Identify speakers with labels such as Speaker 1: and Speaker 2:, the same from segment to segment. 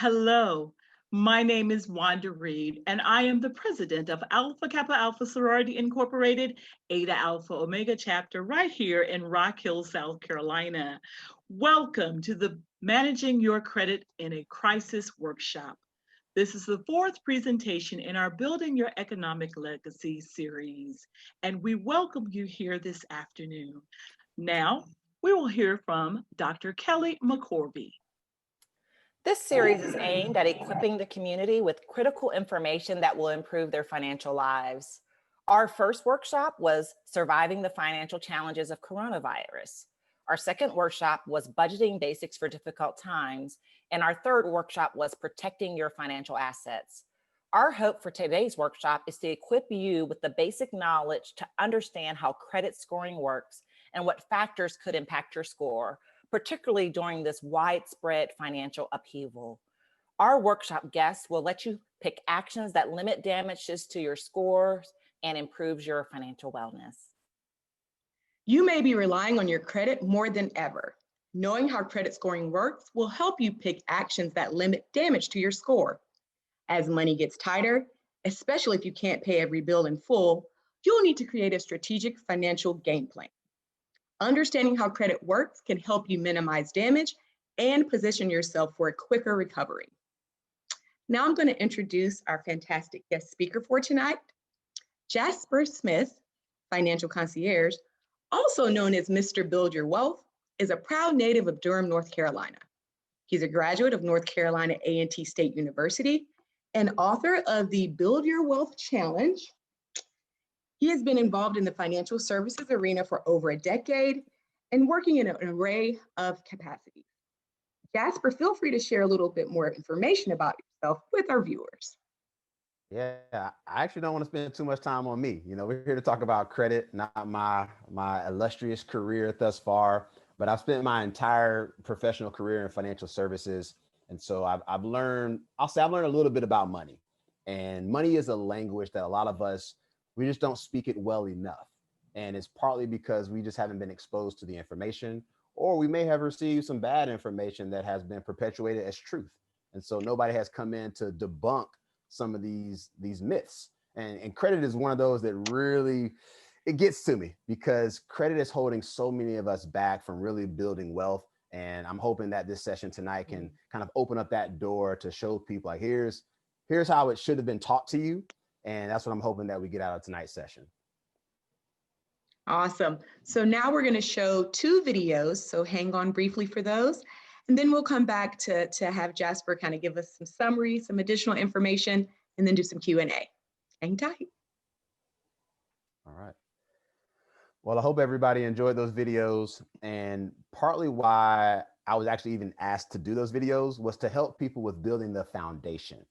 Speaker 1: Hello, my name is Wanda Reid, and I am the president of Alpha Kappa Alpha Sorority Incorporated, Eta Alpha Omega chapter right here in Rock Hill, South Carolina. Welcome to the Managing Your Credit in a Crisis workshop. This is the fourth presentation in our Building Your Economic Legacy series, and we welcome you here this afternoon. Now, we will hear from Dr. Kellie McCorvey.
Speaker 2: This series is aimed at equipping the community with critical information that will improve their financial lives. Our first workshop was Surviving the Financial Challenges of Coronavirus. Our second workshop was Budgeting Basics for Difficult Times. And our third workshop was Protecting Your Financial Assets. Our hope for today's workshop is to equip you with the basic knowledge to understand how credit scoring works and what factors could impact your score, particularly during this widespread financial upheaval. Our workshop guests will let you pick actions that limit damages to your scores and improves your financial wellness.
Speaker 3: You may be relying on your credit more than ever. Knowing how credit scoring works will help you pick actions that limit damage to your score. As money gets tighter, especially if you can't pay every bill in full, you'll need to create a strategic financial game plan. Understanding how credit works can help you minimize damage and position yourself for a quicker recovery. Now I'm going to introduce our fantastic guest speaker for tonight. Jasper Smith, financial concierge, also known as Mr. Build Your Wealth, is a proud native of Durham, North Carolina. He's a graduate of North Carolina A&T State University and author of the Build Your Wealth Challenge. He has been involved in the financial services arena for over a decade and working in an array of capacities. Jasper, feel free to share a little bit more information about yourself with our viewers.
Speaker 4: Yeah, I actually don't want to spend too much time on me. We're here to talk about credit, not my illustrious career thus far, but I've spent my entire professional career in financial services. And so I've learned a little bit about money. And money is a language that a lot of us, we just don't speak it well enough. And it's partly because we just haven't been exposed to the information, or we may have received some bad information that has been perpetuated as truth. And so nobody has come in to debunk some of these myths. And credit is one of those that really, it gets to me because credit is holding so many of us back from really building wealth. And I'm hoping that this session tonight can kind of open up that door to show people like, here's how it should have been taught to you. And that's what I'm hoping that we get out of tonight's session.
Speaker 3: Awesome. So now we're going to show two videos. So hang on briefly for those. And then we'll come back to have Jasper kind of give us some summary, some additional information, and then do some Q&A. Hang tight.
Speaker 4: All right. Well, I hope everybody enjoyed those videos. And partly why I was actually even asked to do those videos was to help people with building the foundation.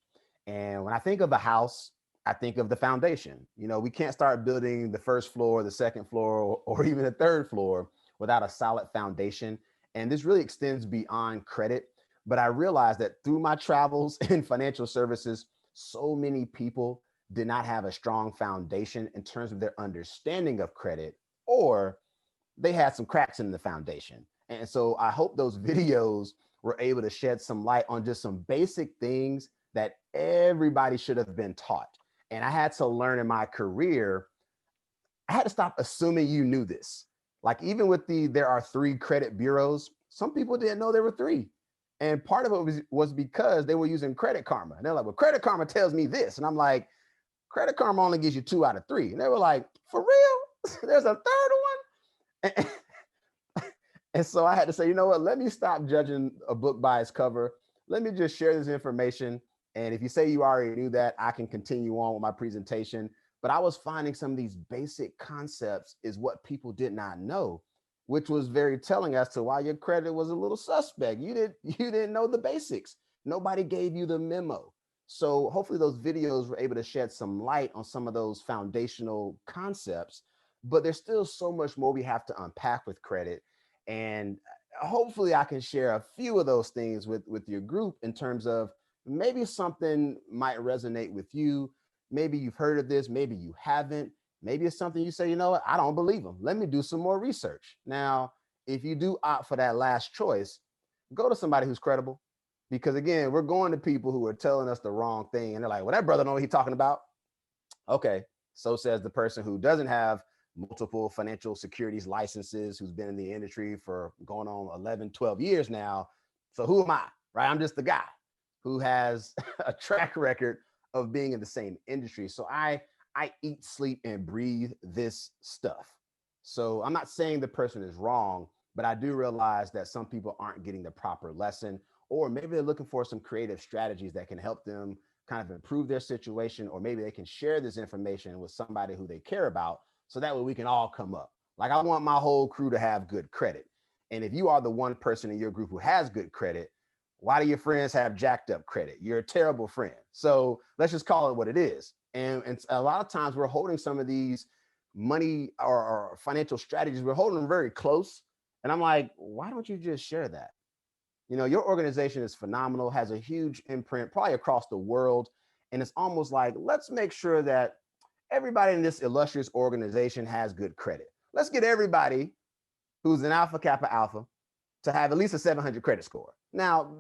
Speaker 4: And when I think of a house, I think of the foundation. We can't start building the first floor, the second floor, or even the third floor without a solid foundation. And this really extends beyond credit. But I realized that through my travels in financial services, so many people did not have a strong foundation in terms of their understanding of credit, or they had some cracks in the foundation. And so I hope those videos were able to shed some light on just some basic things that everybody should have been taught. And I had to learn in my career, I had to stop assuming you knew this. Like even with there are 3 credit bureaus, some people didn't know there were 3. And part of it was because they were using Credit Karma. And they're like, well, Credit Karma tells me this. And I'm like, Credit Karma only gives you 2 out of 3. And they were like, for real? There's a third one? And so I had to say, you know what, let me stop judging a book by its cover. Let me just share this information. And if you say you already knew that, I can continue on with my presentation. But I was finding some of these basic concepts is what people did not know, which was very telling as to why your credit was a little suspect. You didn't know the basics. Nobody gave you the memo. So hopefully those videos were able to shed some light on some of those foundational concepts, but there's still so much more we have to unpack with credit. And hopefully I can share a few of those things with your group in terms of maybe something might resonate with you. Maybe you've heard of this, maybe you haven't. Maybe it's something you say, you know what, I don't believe them. Let me do some more research. Now, if you do opt for that last choice, go to somebody who's credible. Because again, we're going to people who are telling us the wrong thing. And they're like, well, that brother know what he's talking about. Okay. So says the person who doesn't have multiple financial securities licenses, who's been in the industry for going on 11, 12 years now. So who am I, right? I'm just the guy who has a track record of being in the same industry. So I eat, sleep, and breathe this stuff. So I'm not saying the person is wrong, but I do realize that some people aren't getting the proper lesson, or maybe they're looking for some creative strategies that can help them kind of improve their situation, or maybe they can share this information with somebody who they care about. So that way we can all come up. Like I want my whole crew to have good credit. And if you are the one person in your group who has good credit, why do your friends have jacked up credit? You're a terrible friend. So let's just call it what it is. And a lot of times we're holding some of these money or financial strategies, we're holding them very close. And I'm like, why don't you just share that? You know, your organization is phenomenal, has a huge imprint probably across the world. And it's almost like, let's make sure that everybody in this illustrious organization has good credit. Let's get everybody who's an Alpha Kappa Alpha to have at least a 700 credit score. Now,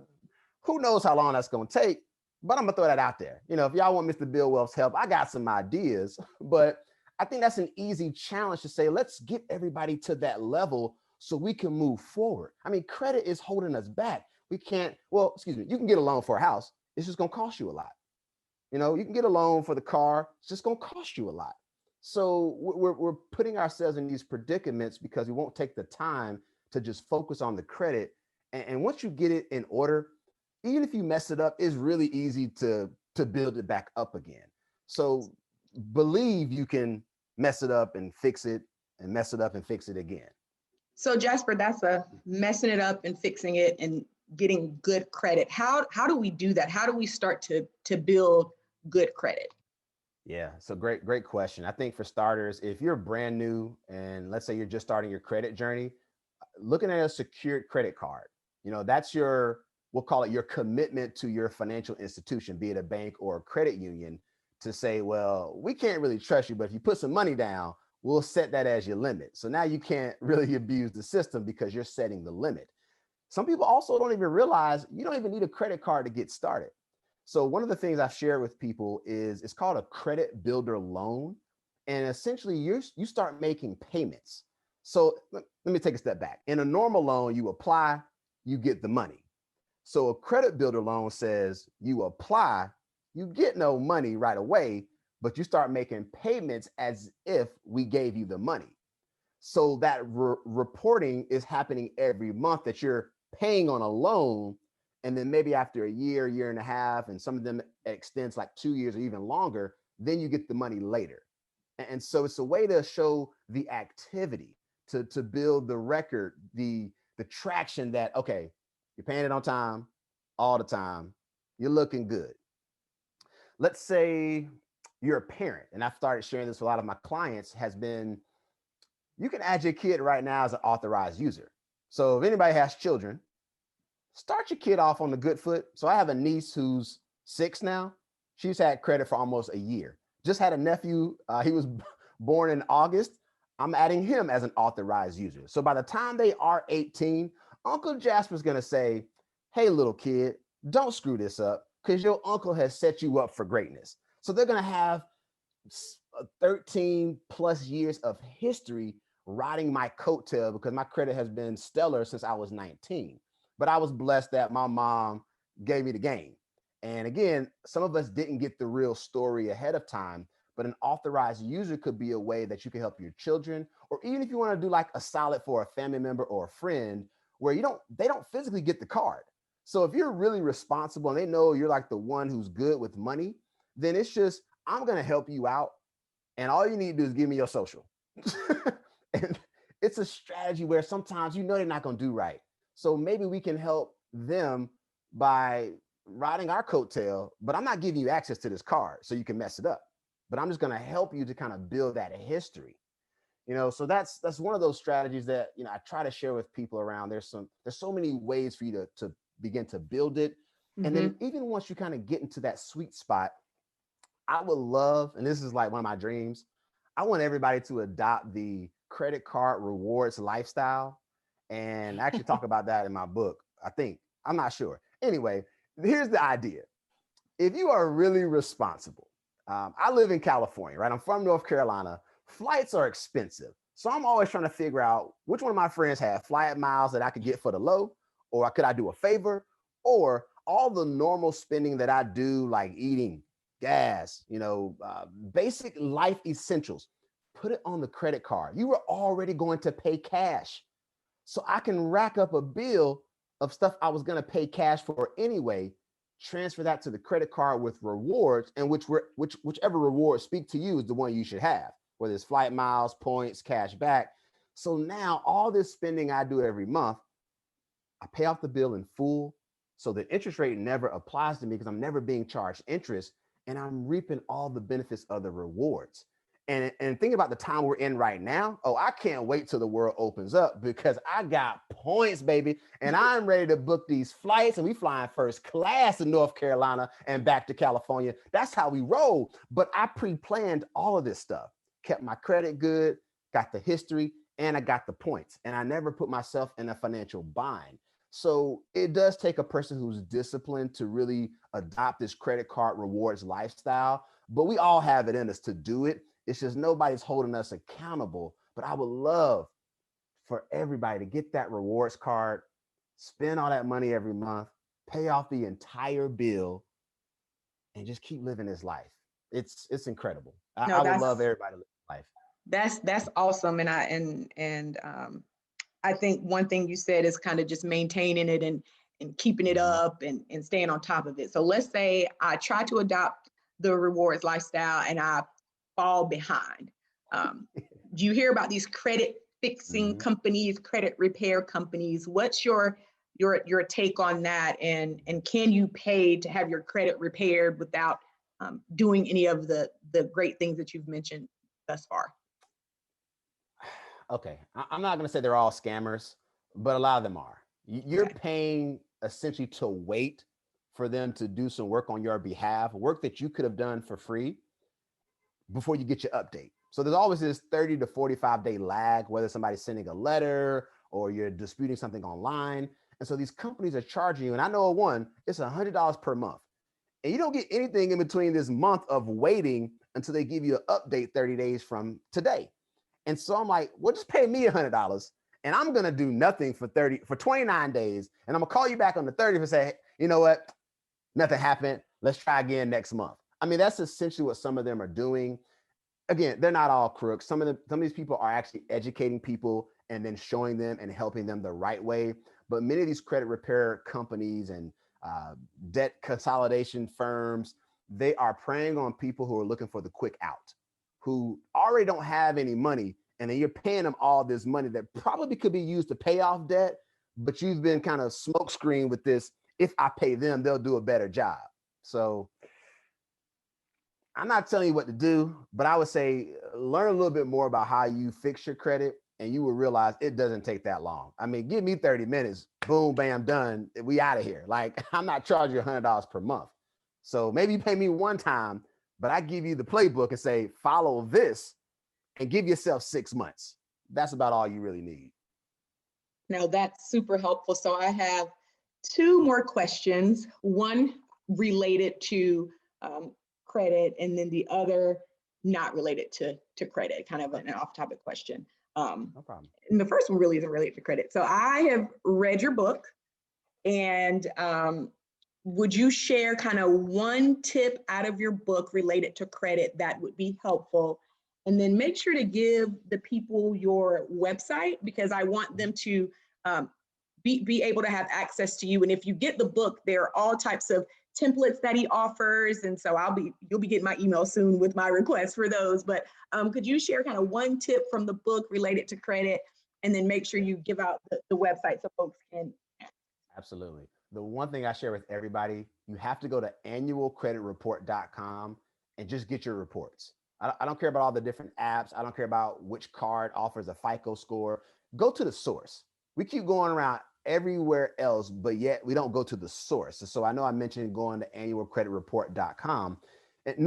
Speaker 4: who knows how long that's going to take, but I'm going to throw that out there. You know, if y'all want Mr. BuildWealth's help, I got some ideas, but I think that's an easy challenge to say, let's get everybody to that level so we can move forward. I mean, credit is holding us back. We can't, well, excuse me, you can get a loan for a house. It's just going to cost you a lot. You know, you can get a loan for the car. It's just going to cost you a lot. So we're putting ourselves in these predicaments because we won't take the time to just focus on the credit. And once you get it in order, even if you mess it up, it's really easy to build it back up again. So believe you can mess it up and fix it, and mess it up and fix it again.
Speaker 3: So Jasper, that's a messing it up and fixing it and getting good credit. How do we do that? How do we start to build good credit?
Speaker 4: Yeah, so great question. I think for starters, if you're brand new and let's say you're just starting your credit journey, looking at a secured credit card, you know, that's your, we'll call it your commitment to your financial institution, be it a bank or a credit union, to say, well, we can't really trust you, but if you put some money down, we'll set that as your limit. So now you can't really abuse the system because you're setting the limit. Some people also don't even realize you don't even need a credit card to get started. So one of the things I've shared with people is it's called a credit builder loan. And essentially you start making payments. So let me take a step back. In a normal loan, you apply, you get the money. So a credit builder loan says you apply, you get no money right away, but you start making payments as if we gave you the money. So that reporting is happening every month that you're paying on a loan. And then maybe after a year and a half, and some of them extends like 2 years or even longer, then you get the money later. And so it's a way to show the activity, to build the record, the traction that, okay, you're paying it on time, all the time, you're looking good. Let's say you're a parent, and I've started sharing this with a lot of my clients, has been, you can add your kid right now as an authorized user. So if anybody has children, start your kid off on the good foot. So I have a niece who's 6 now. She's had credit for almost a year. Just had a nephew. He was born in August. I'm adding him as an authorized user. So by the time they are 18, Uncle Jasper's going to say, hey, little kid, don't screw this up because your uncle has set you up for greatness. So they're going to have 13 plus years of history riding my coattail because my credit has been stellar since I was 19. But I was blessed that my mom gave me the game. And again, some of us didn't get the real story ahead of time, but an authorized user could be a way that you can help your children, or even if you want to do like a solid for a family member or a friend where they don't physically get the card. So if you're really responsible and they know you're like the one who's good with money, then it's just, I'm going to help you out. And all you need to do is give me your social. And it's a strategy where sometimes you know they're not going to do right. So maybe we can help them by riding our coattail, but I'm not giving you access to this card so you can mess it up. But I'm just going to help you to kind of build that history. You know, so that's one of those strategies that, you know, I try to share with people around. There's so many ways for you to begin to build it. Mm-hmm. And then even once you kind of get into that sweet spot, I would love, and this is like one of my dreams, I want everybody to adopt the credit card rewards lifestyle. And I actually talk about that in my book, I think. I'm not sure. Anyway, here's the idea. If you are really responsible, I live in California, right? I'm from North Carolina. Flights are expensive. So I'm always trying to figure out which one of my friends have flight miles that I could get for the low, or could I do a favor, or all the normal spending that I do, like eating, gas, basic life essentials, put it on the credit card. You were already going to pay cash. So I can rack up a bill of stuff I was going to pay cash for anyway, transfer that to the credit card with rewards, and whichever rewards speak to you is the one you should have, whether it's flight miles, points, cash back. So now all this spending I do every month, I pay off the bill in full. So the interest rate never applies to me because I'm never being charged interest, and I'm reaping all the benefits of the rewards. And think about the time we're in right now. Oh, I can't wait till the world opens up because I got points, baby. And I'm ready to book these flights, and we flying first class to North Carolina and back to California. That's how we roll. But I pre-planned all of this stuff, kept my credit good, got the history, and I got the points. And I never put myself in a financial bind. So it does take a person who's disciplined to really adopt this credit card rewards lifestyle, but we all have it in us to do it. It's just nobody's holding us accountable. But I would love for everybody to get that rewards card, spend all that money every month, pay off the entire bill, and just keep living this life. It's incredible. I would love everybody to live life.
Speaker 3: That's awesome. And I think one thing you said is kind of just maintaining it and keeping it up and staying on top of it. So let's say I try to adopt the rewards lifestyle and I fall behind. Do you hear about these credit fixing companies, credit repair companies? What's your take on that? And can you pay to have your credit repaired without doing any of the great things that you've mentioned thus far?
Speaker 4: Okay, I'm not going to say they're all scammers, but a lot of them are. You're paying essentially to wait for them to do some work on your behalf, work that you could have done for free before you get your update. So there's always this 30 to 45 day lag, whether somebody's sending a letter or you're disputing something online. And so these companies are charging you, and I know one, it's $100 per month. And you don't get anything in between this month of waiting until they give you an update 30 days from today. And so I'm like, well, just pay me $100 and I'm going to do nothing for 29 days. And I'm gonna call you back on the 30th and say, you know what? Nothing happened. Let's try again next month. I mean, that's essentially what some of them are doing. Again, they're not all crooks. Some of these people are actually educating people and then showing them and helping them the right way. But many of these credit repair companies and debt consolidation firms, they are preying on people who are looking for the quick out, who already don't have any money, and then you're paying them all this money that probably could be used to pay off debt, but you've been kind of smokescreen with this. If I pay them, they'll do a better job. So I'm not telling you what to do, but I would say learn a little bit more about how you fix your credit, and you will realize it doesn't take that long. I mean, give me 30 minutes, boom, bam, done. We out of here. Like, I'm not charging you $100 per month. So maybe you pay me one time, but I give you the playbook and say, follow this and give yourself 6 months. That's about all you really need.
Speaker 3: Now that's super helpful. So I have two more questions, one related to credit and then the other not related to credit, kind of an off-topic question.
Speaker 4: No problem.
Speaker 3: And the first one really isn't related to credit. So I have read your book, and would you share kind of one tip out of your book related to credit that would be helpful? And then make sure to give the people your website, because I want them to be able to have access to you. And if you get the book, there are all types of templates that he offers. And so you'll be getting my email soon with my request for those. But could you share kind of one tip from the book related to credit, and then make sure you give out the website so folks can.
Speaker 4: Absolutely. The one thing I share with everybody, you have to go to annualcreditreport.com and just get your reports. I don't care about all the different apps. I don't care about which card offers a FICO score. Go to the source. We keep going around everywhere else, but yet we don't go to the source. So I know I mentioned going to annualcreditreport.com. In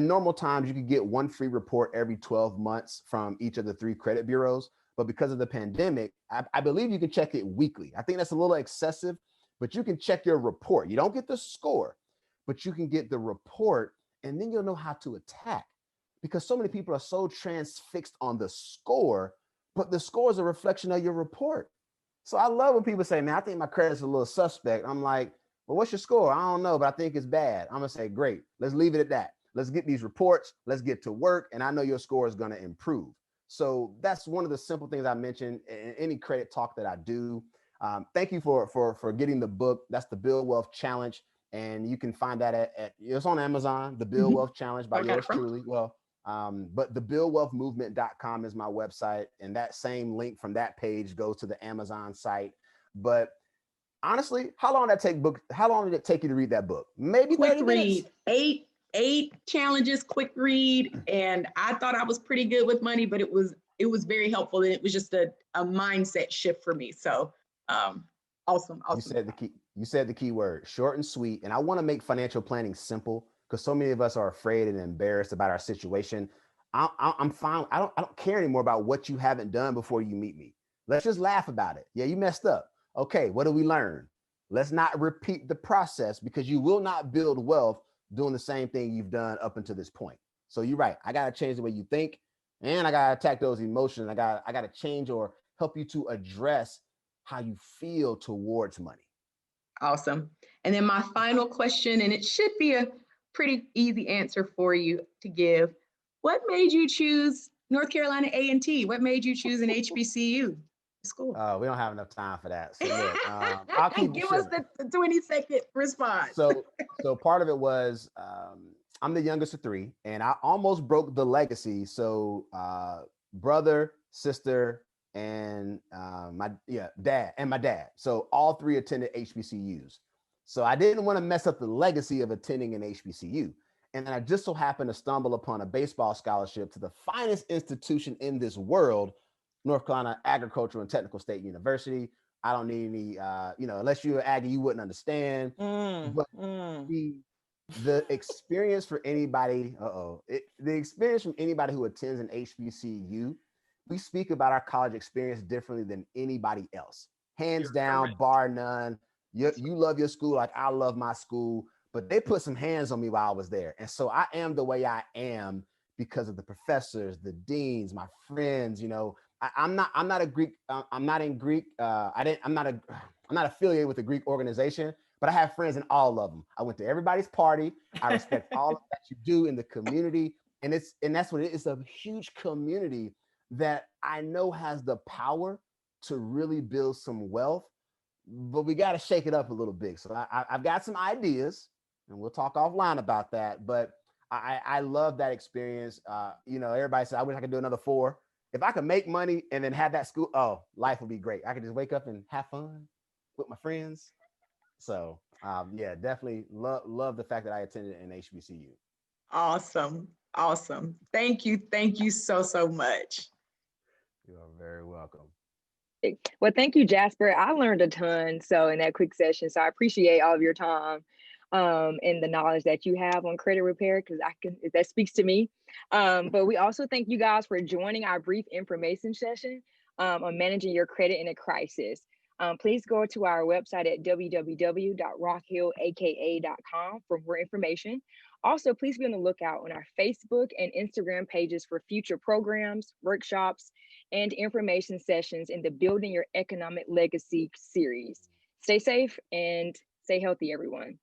Speaker 4: normal times, you could get one free report every 12 months from each of the 3 credit bureaus. But because of the pandemic, I believe you can check it weekly. I think that's a little excessive, but you can check your report. You don't get the score, but you can get the report, and then you'll know how to attack, because so many people are so transfixed on the score, but the score is a reflection of your report. So I love when people say, man, I think my credit's a little suspect. I'm like, well, what's your score? I don't know, but I think it's bad. I'm gonna say, great, let's leave it at that. Let's get these reports, let's get to work, and I know your score is gonna improve. So that's one of the simple things I mentioned in any credit talk that I do. Thank you for getting the book. That's the Build Wealth Challenge. And you can find that at it's on Amazon, the Build Wealth Challenge by yours truly. Well, but the BuildWealthMovement.com is my website, and that same link from that page goes to the Amazon site. But honestly, how long did it take you to read that book? Maybe
Speaker 3: Quick
Speaker 4: 30 minutes.
Speaker 3: read, eight challenges, quick read. And I thought I was pretty good with money, but it was very helpful. And it was just a mindset shift for me. So awesome.
Speaker 4: You said the key word, short and sweet. And I want to make financial planning simple, because so many of us are afraid and embarrassed about our situation. I'm fine. I don't care anymore about what you haven't done before you meet me. Let's just laugh about it. Yeah, you messed up. Okay, what do we learn? Let's not repeat the process, because you will not build wealth doing the same thing you've done up until this point. So you're right. I got to change the way you think, and I got to attack those emotions. I got to change or help you to address how you feel towards money.
Speaker 3: Awesome. And then my final question, and it should be a pretty easy answer for you to give. What made you choose North Carolina A&T? What made you choose an HBCU school?
Speaker 4: We don't have enough time for that. So look, I'll keep
Speaker 3: Give us the 20-second response.
Speaker 4: So part of it was I'm the youngest of three, and I almost broke the legacy. So brother, sister, and my dad. So all three attended HBCUs. So I didn't want to mess up the legacy of attending an HBCU. And then I just so happened to stumble upon a baseball scholarship to the finest institution in this world, North Carolina Agricultural and Technical State University. I don't need any, unless you're an Aggie, you wouldn't understand. But the experience for anybody, the experience from anybody who attends an HBCU, we speak about our college experience differently than anybody else. Hands down, correct. Bar none. You love your school like I love my school, but they put some hands on me while I was there. And so I am the way I am because of the professors, the deans, my friends. I'm not affiliated with the Greek organization, but I have friends in all of them. I went to everybody's party. I respect all of that you do in the community. And that's what it is, a huge community that I know has the power to really build some wealth, but we got to shake it up a little bit. So I've got some ideas, and we'll talk offline about that. But I love that experience. Everybody said, I wish I could do another 4. If I could make money and then have that school, life would be great. I could just wake up and have fun with my friends. So definitely love the fact that I attended an HBCU.
Speaker 3: Awesome. Thank you so much.
Speaker 4: You are very welcome.
Speaker 5: Well, thank you, Jasper. I learned a ton in that quick session. So I appreciate all of your time and the knowledge that you have on credit repair, because that speaks to me. But we also thank you guys for joining our brief information session on managing your credit in a crisis. Please go to our website at www.rockhillaka.com for more information. Also, please be on the lookout on our Facebook and Instagram pages for future programs, workshops, and information sessions in the Building Your Economic Legacy series. Stay safe and stay healthy, everyone.